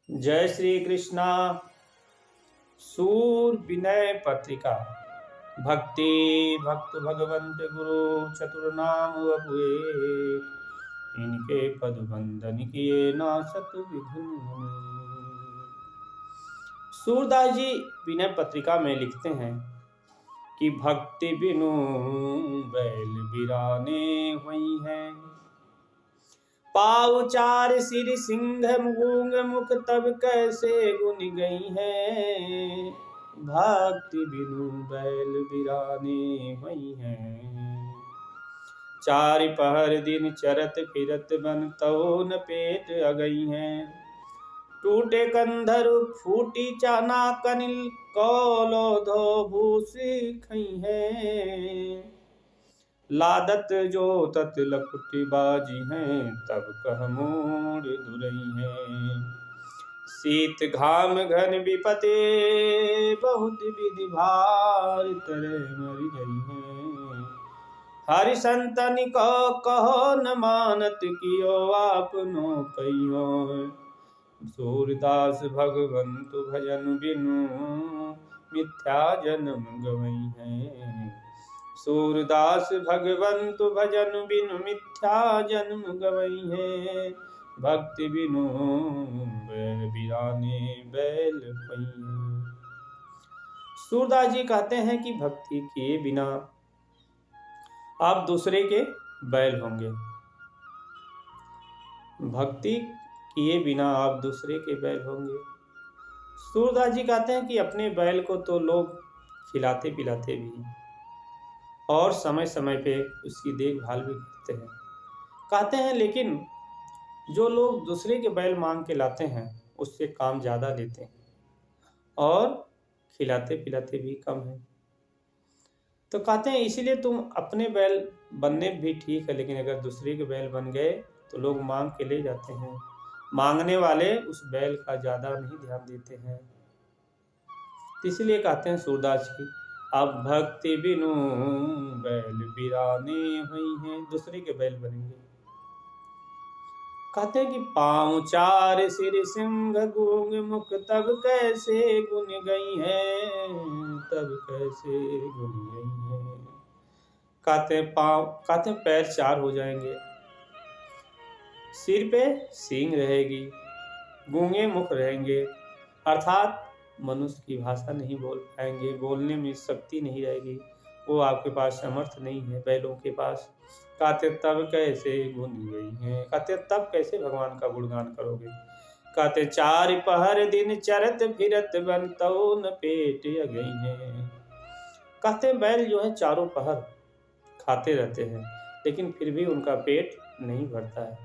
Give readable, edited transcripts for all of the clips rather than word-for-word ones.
जय श्री कृष्णा। सूर विनय पत्रिका। भक्ति भक्त भगवंत गुरु चतुर नाम वपुए, इनके पद बंदन किए ना सत विधुन। सूरदास जी विनय पत्रिका में लिखते हैं कि भक्ति बिनु बैल बिराने हुई हैं, पाउ चार सिर सिंह गूंग मुख तब कैसे गुन गई है, भक्ति बिनु बैल बिराने हुई है। चार पहर दिन चरत फिरत बन तो न पेट अगई है, टूटे कंधर फूटी चाना कनिल कौलो धो भूसी खई है, लादत जो तत लकुटी बाजी हैं, तब कह मोड़ दुरई हैं। शीत घाम घन विपते बहुत विधि भार तरे मर गई हैं, हरि संतन को कहो न मानत कियो आपनो कहियो, सूरदास भगवंत भजन बिनु मिथ्या जन्म गवई हैं, सूरदास भगवंत भजन बिनु मिथ्या जन्म गवई है, भक्ति बिनु बैल बिराने बैल पई। सूरदास जी कहते हैं कि भक्ति किए बिना आप दूसरे के बैल होंगे, भक्ति किए बिना आप दूसरे के बैल होंगे। सूरदास जी कहते हैं कि अपने बैल को तो लोग खिलाते पिलाते भी हैं और समय समय पे उसकी देखभाल भी करते हैं, कहते हैं, लेकिन जो लोग दूसरे के बैल मांग के लाते हैं उससे काम ज़्यादा लेते हैं और खिलाते पिलाते भी कम है। तो कहते हैं इसीलिए तुम अपने बैल बनने भी ठीक है, लेकिन अगर दूसरे के बैल बन गए तो लोग मांग के ले जाते हैं, मांगने वाले उस बैल का ज़्यादा नहीं ध्यान देते हैं। इसलिए कहते हैं सूरदास जी, अब भक्ति बिनु बैल बिराने हुई हैं, दूसरे के बैल बनेंगे। कहते हैं कि पांव चार सिर सिंह गूंग मुख तब कैसे गुन गई है, तब कैसे गुन गई है। कहते हैं पांव, कहते हैं पैर चार हो जाएंगे, सिर पे सींग रहेगी, गूंगे मुख रहेंगे, अर्थात मनुष्य की भाषा नहीं बोल पाएंगे, बोलने में शक्ति नहीं रहेगी, वो आपके पास समर्थ नहीं है बैलों के पास। कहते तब कैसे गुन गई हैं, कहते तब कैसे भगवान का गुणगान करोगे। कहते चार पहर दिन चरत फिरत बन तो न पेट अगई हैं। कहते बैल जो है चारों पहर खाते रहते हैं, लेकिन फिर भी उनका पेट नहीं भरता है,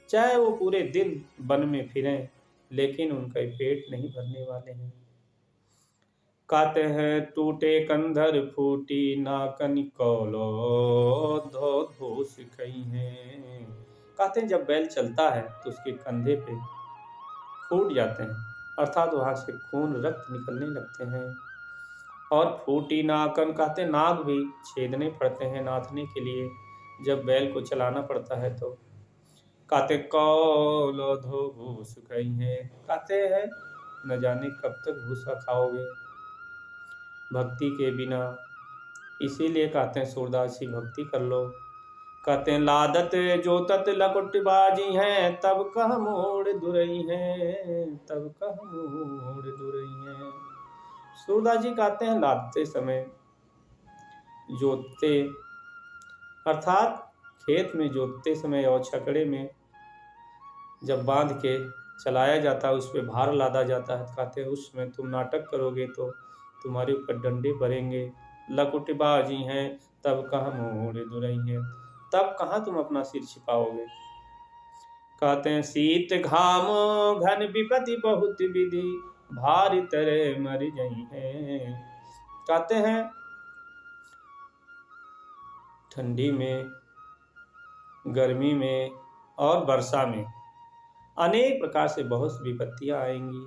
चाहे वो पूरे दिन वन में फिरें, लेकिन उनका पेट नहीं भरने वाले हैं। कहते हैं टूटे कंधर फूटी नाकन कौलो धो धूस खई हैं। कहते हैं जब बैल चलता है तो उसके कंधे पे फूट जाते हैं, अर्थात वहाँ से खून रक्त निकलने लगते हैं। और फूटी नाकन, कहते नाक भी छेदने पड़ते हैं नाथने के लिए, जब बैल को चलाना पड़ता है तो। कहते कौलो धो भूस खई हैं, कहते हैं न जाने कब तक भूसा खाओगे भक्ति के बिना। इसीलिए कहते हैं सूरदास जी भक्ति कर लो। कहते हैं लादत जो तत लकुटबाजी हैं, तब कह मोड़ दुरई हैं, तब कह मोड़ दुरई हैं। सूरदास जी कहते हैं लादते समय, जोतते अर्थात खेत में जोतते समय और छकड़े में जब बांध के चलाया जाता है, उस पर भार लादा जाता है, कहते हैं उस समय तुम नाटक करोगे तो तुम्हारे ऊपर डंडे भरेंगे, लकुटबाजी हैं, तब कहाँ मोड़ दुरई हैं, तब कहाँ तुम अपना सिर छिपाओगे। कहते हैं शीत घाम घन विपति बहुत विधि भारी तरह मर गई हैं। कहते हैं ठंडी में, गर्मी में और वर्षा में अनेक प्रकार से बहुत विपत्तियां आएंगी,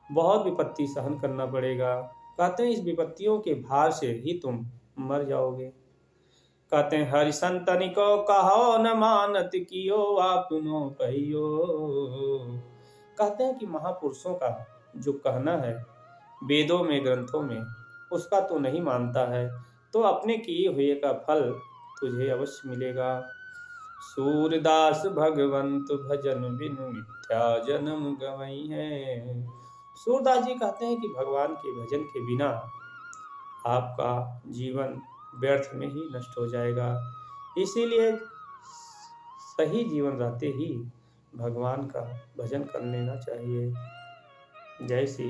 बहुत विपत्ति सहन करना पड़ेगा। कहते हैं इस विपत्तियों के भार से ही तुम मर जाओगे। कहते हैं हरि संतनि को कहो न मानत कियो आपनो कहियो, कहते हैं कि महापुरुषों का जो कहना है वेदों में, ग्रंथों में, उसका तो नहीं मानता है, तो अपने किए हुए का फल तुझे अवश्य मिलेगा। सूरदास भगवंत भजन बिनु मिथ्या जन्म गवई है। सूरदास जी कहते हैं कि भगवान के भजन के बिना आपका जीवन व्यर्थ में ही नष्ट हो जाएगा। इसीलिए सही जीवन रहते ही भगवान का भजन कर लेना चाहिए। जय श्री